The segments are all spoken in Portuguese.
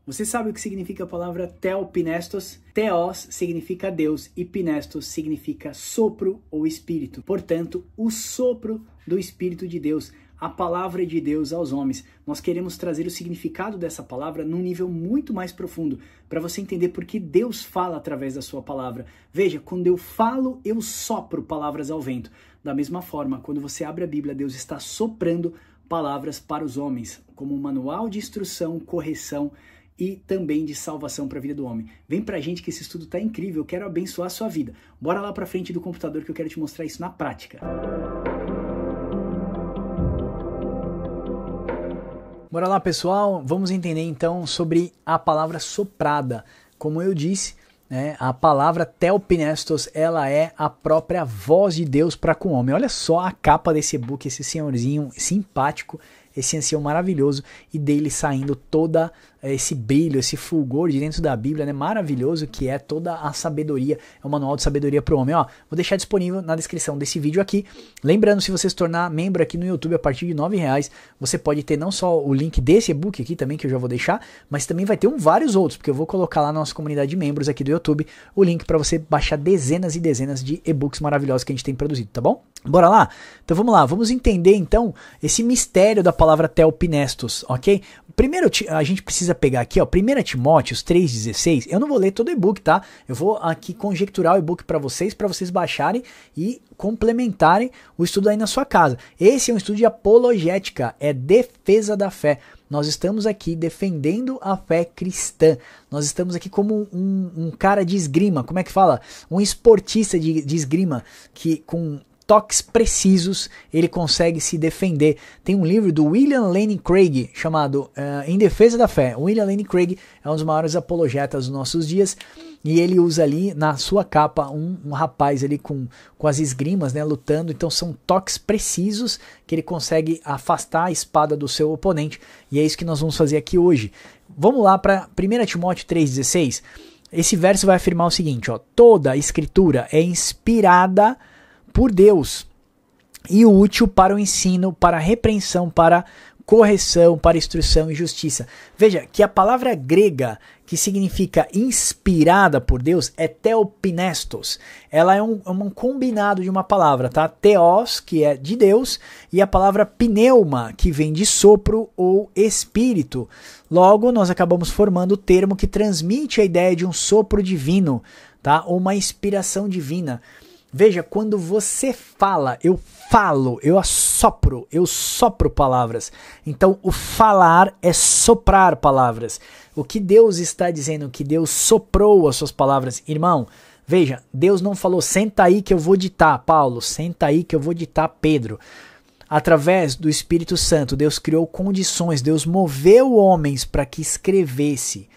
Você sabe o que significa a palavra theopnestos? Theos significa Deus e pnestos significa sopro ou espírito. Portanto, o sopro do Espírito de Deus, a palavra de Deus aos homens. Nós queremos trazer o significado dessa palavra num nível muito mais profundo, para você entender por que Deus fala através da sua palavra. Veja, quando eu falo, eu sopro palavras ao vento. Da mesma forma, quando você abre a Bíblia, Deus está soprando palavras para os homens, como um manual de instrução, correção e também de salvação para a vida do homem. Vem pra gente que esse estudo tá incrível, eu quero abençoar a sua vida. Bora lá pra frente do computador que eu quero te mostrar isso na prática. Bora lá, pessoal, vamos entender então sobre a palavra soprada. Como eu disse, né, a palavra theopnestos, ela é a própria voz de Deus para com o homem. Olha só a capa desse e-book, esse senhorzinho simpático, esse ancião maravilhoso, e dele saindo toda esse brilho, esse fulgor de dentro da Bíblia, né? Maravilhoso, que é toda a sabedoria, é um manual de sabedoria para o homem. Ó, vou deixar disponível na descrição desse vídeo aqui. Lembrando, se você se tornar membro aqui no YouTube a partir de R$9, você pode ter não só o link desse e-book aqui também, que eu já vou deixar, mas também vai ter vários outros, porque eu vou colocar lá na nossa comunidade de membros aqui do YouTube o link para você baixar dezenas e dezenas de e-books maravilhosos que a gente tem produzido, tá bom? Bora lá? Então vamos lá, vamos entender então esse mistério da palavra theopnestos, ok? Primeiro a gente precisa pegar aqui, ó, 1 Timóteo 3,16, eu não vou ler todo o e-book, tá? Eu vou aqui conjecturar o e-book para vocês baixarem e complementarem o estudo aí na sua casa. Esse é um estudo de apologética, é defesa da fé. Nós estamos aqui defendendo a fé cristã. Nós estamos aqui como um cara de esgrima, como é que fala? Um esportista de esgrima que com toques precisos ele consegue se defender. Tem um livro do William Lane Craig chamado Em Defesa da Fé. O William Lane Craig é um dos maiores apologetas dos nossos dias e ele usa ali na sua capa um rapaz ali com as esgrimas, né, lutando. Então são toques precisos que ele consegue afastar a espada do seu oponente, e é isso que nós vamos fazer aqui hoje. Vamos lá para 1 Timóteo 3,16. Esse verso vai afirmar o seguinte, ó: toda a escritura é inspirada por Deus e útil para o ensino, para a repreensão, para correção, para instrução e justiça. Veja que a palavra grega que significa inspirada por Deus é theopnestos. Ela é um combinado de uma palavra, tá? Theos, que é de Deus, e a palavra pneuma, que vem de sopro ou espírito. Logo, nós acabamos formando o termo que transmite a ideia de um sopro divino, tá? Ou uma inspiração divina. Veja, quando você fala, eu falo, eu sopro palavras. Então, o falar é soprar palavras. O que Deus está dizendo, que Deus soprou as suas palavras. Irmão, veja, Deus não falou, senta aí que eu vou ditar, Paulo, senta aí que eu vou ditar, Pedro. Através do Espírito Santo, Deus criou condições, Deus moveu homens para que escrevesse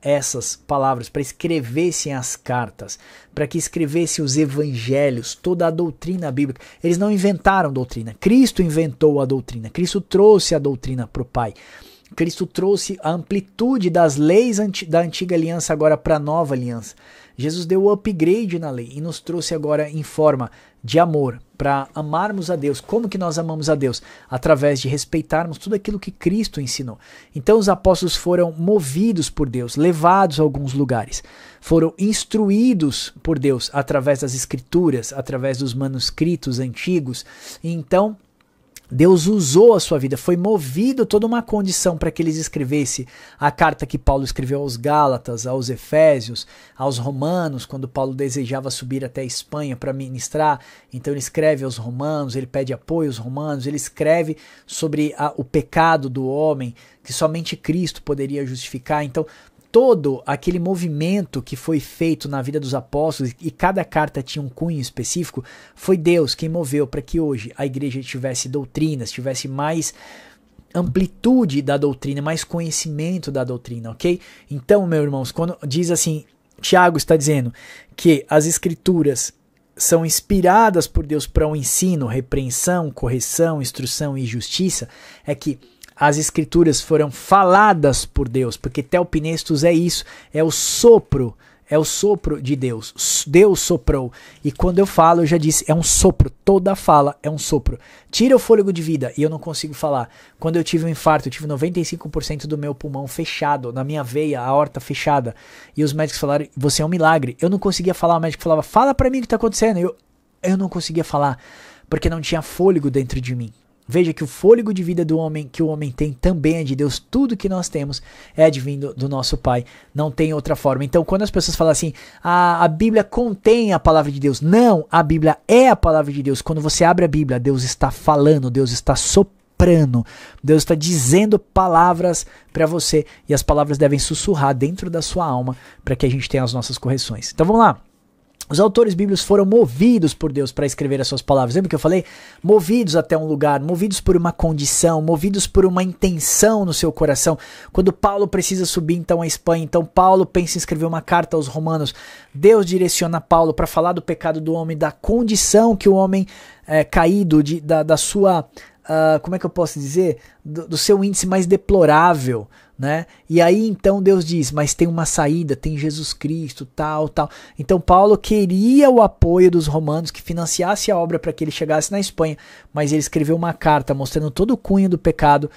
essas palavras, para escrevessem as cartas, para que escrevessem os evangelhos, toda a doutrina bíblica. Eles não inventaram doutrina, Cristo inventou a doutrina, Cristo trouxe a doutrina para o Pai. Cristo trouxe a amplitude das leis da antiga aliança agora para a nova aliança. Jesus deu o upgrade na lei e nos trouxe agora em forma de amor, para amarmos a Deus. Como que nós amamos a Deus? Através de respeitarmos tudo aquilo que Cristo ensinou. Então os apóstolos foram movidos por Deus, levados a alguns lugares. Foram instruídos por Deus através das escrituras, através dos manuscritos antigos. E então Deus usou a sua vida, foi movido toda uma condição para que eles escrevessem a carta que Paulo escreveu aos Gálatas, aos Efésios, aos Romanos, quando Paulo desejava subir até a Espanha para ministrar. Então ele escreve aos Romanos, ele pede apoio aos Romanos, ele escreve sobre o pecado do homem, que somente Cristo poderia justificar. Então todo aquele movimento que foi feito na vida dos apóstolos, e cada carta tinha um cunho específico, foi Deus quem moveu para que hoje a igreja tivesse doutrinas, tivesse mais amplitude da doutrina, mais conhecimento da doutrina, ok? Então, meus irmãos, quando diz assim, Tiago está dizendo que as escrituras são inspiradas por Deus para o ensino, repreensão, correção, instrução e justiça, é que as escrituras foram faladas por Deus, porque theopnestos é isso, é o sopro, é o sopro de Deus. Deus soprou. E quando eu falo, eu já disse, é um sopro. Toda fala é um sopro. Tira o fôlego de vida e eu não consigo falar. Quando eu tive um infarto, eu tive 95% do meu pulmão fechado, na minha veia, a aorta fechada. E os médicos falaram, você é um milagre. Eu não conseguia falar, o médico falava, fala pra mim o que tá acontecendo. Eu não conseguia falar, porque não tinha fôlego dentro de mim. Veja que o fôlego de vida do homem, que o homem tem, também é de Deus. Tudo que nós temos é advindo do nosso Pai. Não tem outra forma. Então, quando as pessoas falam assim, a Bíblia contém a palavra de Deus. Não, a Bíblia é a palavra de Deus. Quando você abre a Bíblia, Deus está falando, Deus está soprando. Deus está dizendo palavras para você. E as palavras devem sussurrar dentro da sua alma para que a gente tenha as nossas correções. Então, vamos lá. Os autores bíblicos foram movidos por Deus para escrever as suas palavras. Lembra que eu falei? Movidos até um lugar, movidos por uma condição, movidos por uma intenção no seu coração. Quando Paulo precisa subir então à Espanha, então Paulo pensa em escrever uma carta aos romanos. Deus direciona Paulo para falar do pecado do homem, da condição que o homem caído, da sua... como é que eu posso dizer? Do seu índice mais deplorável, né? E aí então Deus diz, mas tem uma saída, tem Jesus Cristo, tal. Então Paulo queria o apoio dos romanos que financiasse a obra para que ele chegasse na Espanha, mas ele escreveu uma carta mostrando todo o cunho do pecado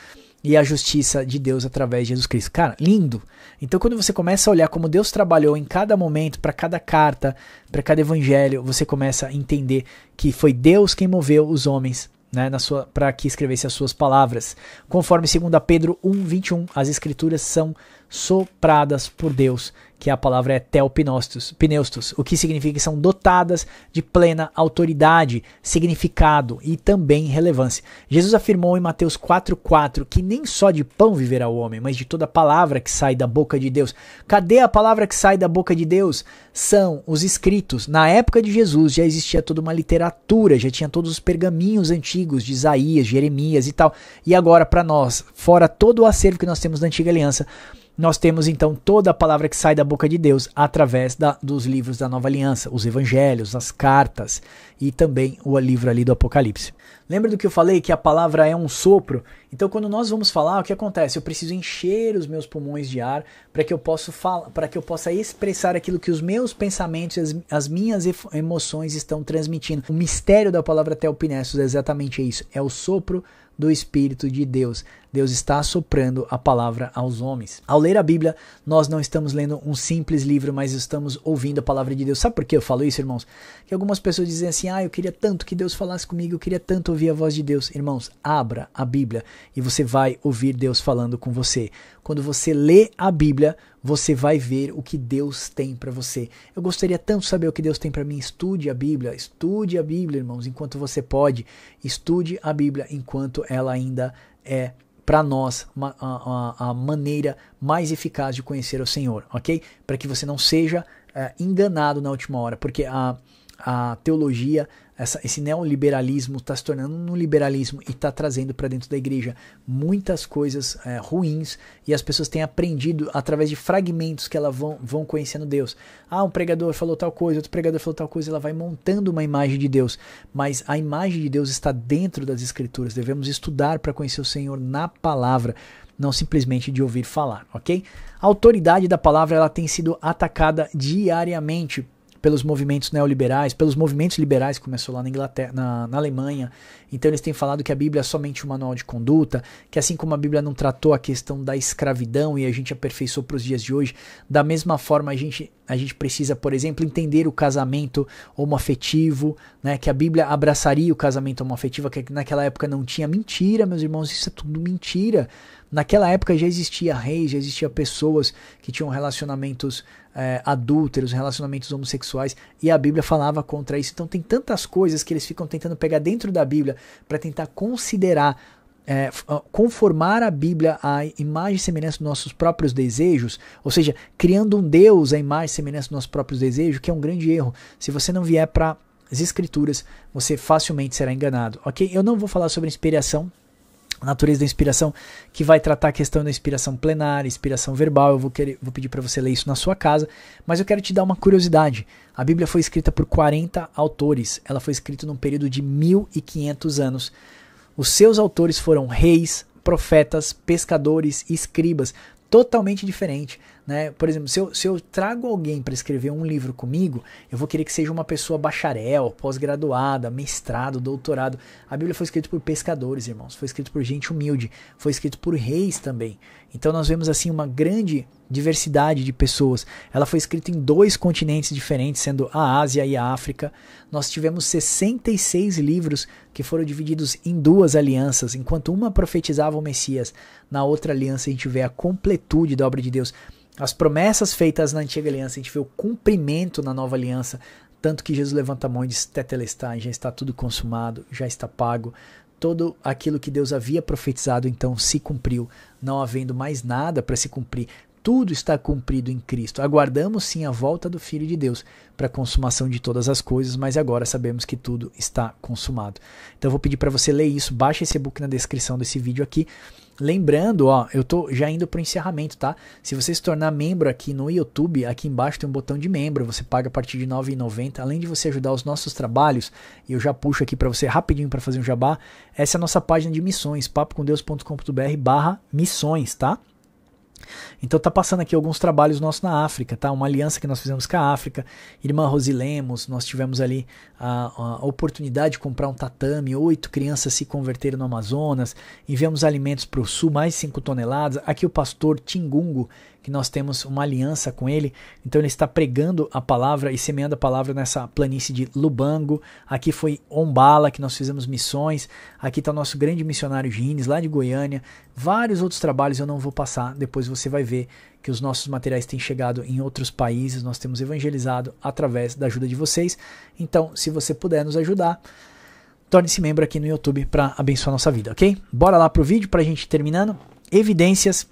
e a justiça de Deus através de Jesus Cristo. Cara, lindo! Então quando você começa a olhar como Deus trabalhou em cada momento, para cada carta, para cada evangelho, você começa a entender que foi Deus quem moveu os homens, né, para que escrevesse as suas palavras. Conforme 2 Pedro 1:21, as escrituras são sopradas por Deus, que a palavra é teopneustos, o que significa que são dotadas de plena autoridade, significado e também relevância. Jesus afirmou em Mateus 4:4 que nem só de pão viverá o homem, mas de toda palavra que sai da boca de Deus. Cadê a palavra que sai da boca de Deus? São os escritos. Na época de Jesus já existia toda uma literatura, já tinha todos os pergaminhos antigos de Isaías, Jeremias e tal. E agora para nós, fora todo o acervo que nós temos da Antiga Aliança, nós temos então toda a palavra que sai da boca de Deus através dos livros da Nova Aliança, os evangelhos, as cartas e também o livro ali do Apocalipse. Lembra do que eu falei, que a palavra é um sopro? Então quando nós vamos falar, o que acontece? Eu preciso encher os meus pulmões de ar para que eu possa expressar aquilo que os meus pensamentos, as minhas emoções estão transmitindo. O mistério da palavra teopneustos é exatamente isso, é o sopro do Espírito de Deus. Deus está soprando a palavra aos homens. Ao ler a Bíblia, nós não estamos lendo um simples livro, mas estamos ouvindo a palavra de Deus. Sabe por que eu falo isso, irmãos? Que algumas pessoas dizem assim, eu queria tanto que Deus falasse comigo, eu queria tanto ouvir a voz de Deus. Irmãos, abra a Bíblia e você vai ouvir Deus falando com você. Quando você lê a Bíblia, você vai ver o que Deus tem para você. Eu gostaria tanto de saber o que Deus tem para mim. Estude a Bíblia, irmãos, enquanto você pode. Estude a Bíblia enquanto ela ainda é para nós a maneira mais eficaz de conhecer o Senhor, ok? Para que você não seja enganado na última hora, porque a teologia, esse neoliberalismo está se tornando um liberalismo e está trazendo para dentro da igreja muitas coisas ruins, e as pessoas têm aprendido através de fragmentos que elas vão conhecendo Deus. Um pregador falou tal coisa, outro pregador falou tal coisa, ela vai montando uma imagem de Deus, mas a imagem de Deus está dentro das Escrituras. Devemos estudar para conhecer o Senhor na palavra, não simplesmente de ouvir falar, ok? A autoridade da palavra ela tem sido atacada diariamente pelos movimentos neoliberais, pelos movimentos liberais que começou lá na Inglaterra, na Alemanha. Então eles têm falado que a Bíblia é somente um manual de conduta, que assim como a Bíblia não tratou a questão da escravidão e a gente aperfeiçoou para os dias de hoje, da mesma forma a gente precisa, por exemplo, entender o casamento homoafetivo, né, que a Bíblia abraçaria o casamento homoafetivo, que naquela época não tinha. Mentira, meus irmãos, isso é tudo mentira. Naquela época já existia reis, já existia pessoas que tinham relacionamentos adúlteros, relacionamentos homossexuais, e a Bíblia falava contra isso. Então tem tantas coisas que eles ficam tentando pegar dentro da Bíblia para tentar considerar, conformar a Bíblia à imagem e semelhança dos nossos próprios desejos, ou seja, criando um Deus à imagem e semelhança dos nossos próprios desejos, que é um grande erro. Se você não vier para as Escrituras, você facilmente será enganado, ok? Eu não vou falar sobre inspiração, a natureza da inspiração, que vai tratar a questão da inspiração plenária, inspiração verbal. Eu vou pedir para você ler isso na sua casa, mas eu quero te dar uma curiosidade. A Bíblia foi escrita por 40 autores, ela foi escrita num período de 1500 anos. Os seus autores foram reis, profetas, pescadores e escribas. totalmente diferente, né? Por exemplo, se eu trago alguém para escrever um livro comigo, eu vou querer que seja uma pessoa bacharel, pós-graduada, mestrado, doutorado. A Bíblia foi escrita por pescadores, irmãos, foi escrita por gente humilde, foi escrita por reis também. Então nós vemos assim uma grande diversidade de pessoas. Ela foi escrita em 2 continentes diferentes, sendo a Ásia e a África. Nós tivemos 66 livros que foram divididos em 2 alianças, enquanto uma profetizava o Messias, na outra aliança a gente vê a completude da obra de Deus. As promessas feitas na antiga aliança, a gente vê o cumprimento na nova aliança, tanto que Jesus levanta a mão e diz, tetelestai, já está tudo consumado, já está pago. Todo aquilo que Deus havia profetizado então se cumpriu, não havendo mais nada para se cumprir. Tudo está cumprido em Cristo. Aguardamos sim a volta do Filho de Deus para a consumação de todas as coisas, mas agora sabemos que tudo está consumado. Então eu vou pedir para você ler isso, baixa esse e-book na descrição desse vídeo aqui. Lembrando, ó, eu tô já indo para o encerramento, tá? Se você se tornar membro aqui no YouTube, aqui embaixo tem um botão de membro, você paga a partir de R$ 9,90. Além de você ajudar os nossos trabalhos, e eu já puxo aqui para você rapidinho para fazer um jabá, essa é a nossa página de missões, papocomdeus.com.br/missões, tá? Então tá passando aqui alguns trabalhos nossos na África, tá? Uma aliança que nós fizemos com a África, irmã Rosi Lemos, nós tivemos ali a oportunidade de comprar um tatame, 8 crianças se converteram no Amazonas, enviamos alimentos para o sul, mais de 5 toneladas, aqui o pastor Tingungo, que nós temos uma aliança com ele, então ele está pregando a palavra e semeando a palavra nessa planície de Lubango. Aqui foi Ombala, que nós fizemos missões, aqui está o nosso grande missionário Gines, lá de Goiânia, vários outros trabalhos eu não vou passar, depois você vai ver que os nossos materiais têm chegado em outros países, nós temos evangelizado através da ajuda de vocês, então se você puder nos ajudar, torne-se membro aqui no YouTube para abençoar a nossa vida, ok? Bora lá pro vídeo para a gente ir terminando. Evidências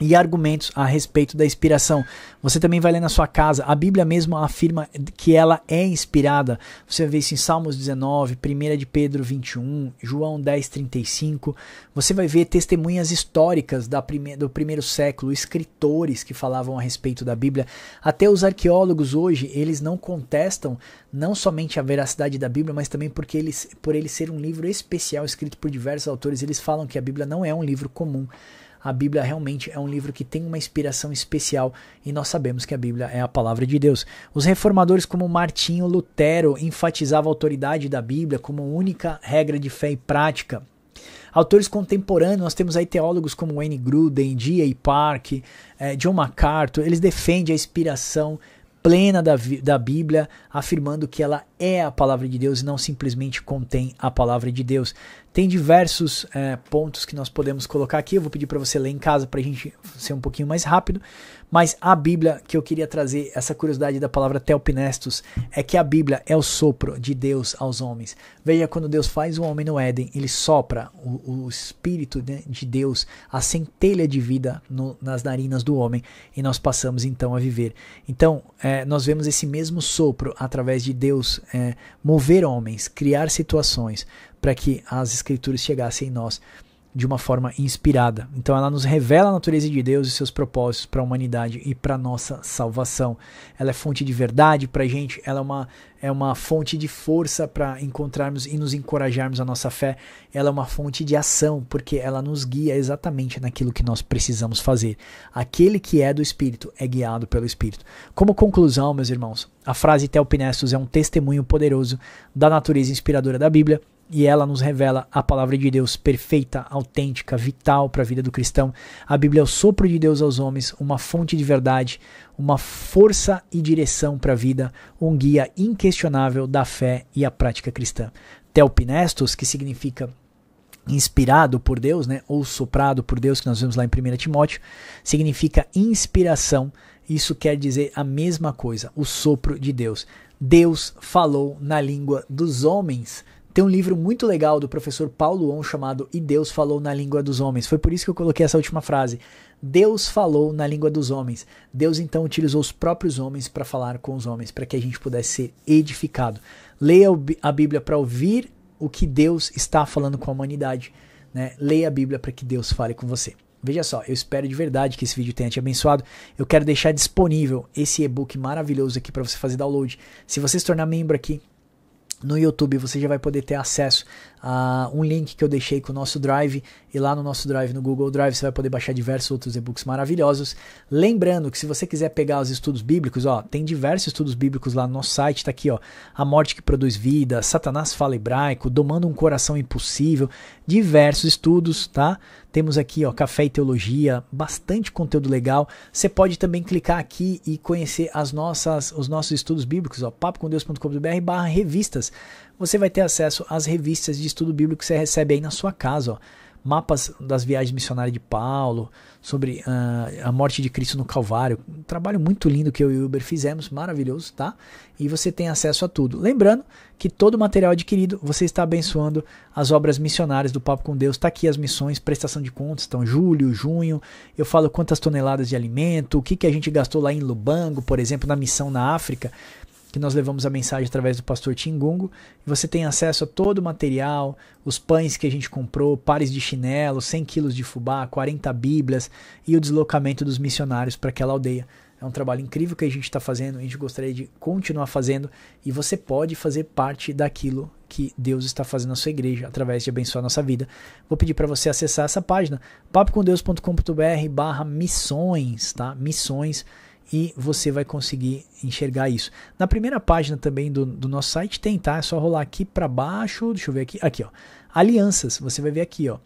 e argumentos a respeito da inspiração. Você também vai ler na sua casa, a Bíblia mesmo afirma que ela é inspirada. Você vai ver isso em Salmos 19, 1 de Pedro 21, João 10:35. Você vai ver testemunhas históricas do primeiro século, escritores que falavam a respeito da Bíblia. Até os arqueólogos hoje, eles não contestam não somente a veracidade da Bíblia, mas também por ele ser um livro especial escrito por diversos autores, eles falam que a Bíblia não é um livro comum. A Bíblia realmente é um livro que tem uma inspiração especial e nós sabemos que a Bíblia é a palavra de Deus. Os reformadores como Martinho Lutero enfatizavam a autoridade da Bíblia como única regra de fé e prática. Autores contemporâneos, nós temos aí teólogos como Wayne Grudem, D.A. Park, John MacArthur, eles defendem a inspiração plena da Bíblia, afirmando que ela é a palavra de Deus e não simplesmente contém a palavra de Deus. Tem diversos pontos que nós podemos colocar aqui, eu vou pedir para você ler em casa para a gente ser um pouquinho mais rápido, mas a Bíblia, que eu queria trazer, essa curiosidade da palavra Theopnestos, é que a Bíblia é o sopro de Deus aos homens. Veja, quando Deus faz o homem no Éden, ele sopra o Espírito de Deus, a centelha de vida nas narinas do homem, e nós passamos então a viver. Então, nós vemos esse mesmo sopro através de Deus mover homens, criar situações para que as Escrituras chegassem em nós de uma forma inspirada. Então ela nos revela a natureza de Deus e seus propósitos para a humanidade e para a nossa salvação. Ela é fonte de verdade para a gente, ela é uma fonte de força para encontrarmos e nos encorajarmos a nossa fé. Ela é uma fonte de ação, porque ela nos guia exatamente naquilo que nós precisamos fazer. Aquele que é do Espírito é guiado pelo Espírito. Como conclusão, meus irmãos, a frase Theopnestos é um testemunho poderoso da natureza inspiradora da Bíblia, e ela nos revela a palavra de Deus perfeita, autêntica, vital para a vida do cristão. A Bíblia é o sopro de Deus aos homens, uma fonte de verdade, uma força e direção para a vida, um guia inquestionável da fé e a prática cristã. Theopnestos, que significa inspirado por Deus, né, ou soprado por Deus, que nós vemos lá em 1 Timóteo, significa inspiração. Isso quer dizer a mesma coisa, o sopro de Deus. Deus falou na língua dos homens. Tem um livro muito legal do professor Paulo On chamado E Deus Falou na Língua dos Homens. Foi por isso que eu coloquei essa última frase. Deus falou na língua dos homens. Deus então utilizou os próprios homens para falar com os homens, para que a gente pudesse ser edificado. Leia a Bíblia para ouvir o que Deus está falando com a humanidade, né? Leia a Bíblia para que Deus fale com você. Veja só, eu espero de verdade que esse vídeo tenha te abençoado. Eu quero deixar disponível esse e-book maravilhoso aqui para você fazer download. Se você se tornar membro aqui No YouTube você já vai poder ter acesso a um link que eu deixei com o nosso Drive, e lá no nosso Drive, no Google Drive, você vai poder baixar diversos outros e-books maravilhosos. Lembrando que se você quiser pegar os estudos bíblicos, ó, tem diversos estudos bíblicos lá no nosso site, tá aqui, ó, A Morte que Produz Vida, Satanás Fala Hebraico, Domando um Coração Impossível, diversos estudos, tá? Temos aqui, ó, Café e Teologia, bastante conteúdo legal. Você pode também clicar aqui e conhecer os nossos estudos bíblicos, ó, papocomdeus.com.br/revistas. Você vai ter acesso às revistas de estudo bíblico que você recebe aí na sua casa, ó. Mapas das viagens missionárias de Paulo, sobre a morte de Cristo no Calvário. Um trabalho muito lindo que eu e o Uber fizemos, maravilhoso, tá? E você tem acesso a tudo. Lembrando que todo o material adquirido, você está abençoando as obras missionárias do Papo com Deus. Está aqui as missões, prestação de contas, então julho, junho, eu falo quantas toneladas de alimento, o que a gente gastou lá em Lubango, por exemplo, na missão na África, que nós levamos a mensagem através do pastor Tingungo. Você tem acesso a todo o material, os pães que a gente comprou, pares de chinelo, 100 quilos de fubá, 40 bíblias e o deslocamento dos missionários para aquela aldeia. É um trabalho incrível que a gente está fazendo, a gente gostaria de continuar fazendo, e você pode fazer parte daquilo que Deus está fazendo na sua igreja, através de abençoar a nossa vida. Vou pedir para você acessar essa página, papocomdeus.com.br/missões, tá? Missões, e você vai conseguir enxergar isso. Na primeira página também do nosso site tem, tá? É só rolar aqui para baixo, deixa eu ver aqui, aqui ó, alianças, você vai ver aqui ó,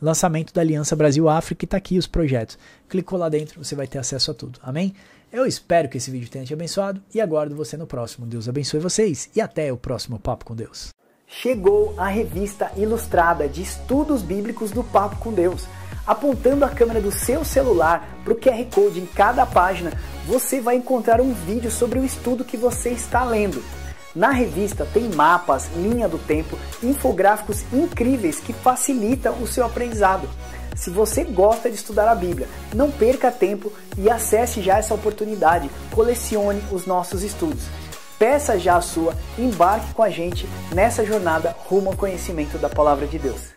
lançamento da Aliança Brasil-África, e tá aqui os projetos. Clicou lá dentro, você vai ter acesso a tudo, amém? Eu espero que esse vídeo tenha te abençoado e aguardo você no próximo. Deus abençoe vocês e até o próximo Papo com Deus. Chegou a revista ilustrada de estudos bíblicos do Papo com Deus. Apontando a câmera do seu celular para o QR Code em cada página, você vai encontrar um vídeo sobre o estudo que você está lendo. Na revista tem mapas, linha do tempo, infográficos incríveis que facilitam o seu aprendizado. Se você gosta de estudar a Bíblia, não perca tempo e acesse já essa oportunidade. Colecione os nossos estudos. Peça já a sua, embarque com a gente nessa jornada rumo ao conhecimento da Palavra de Deus.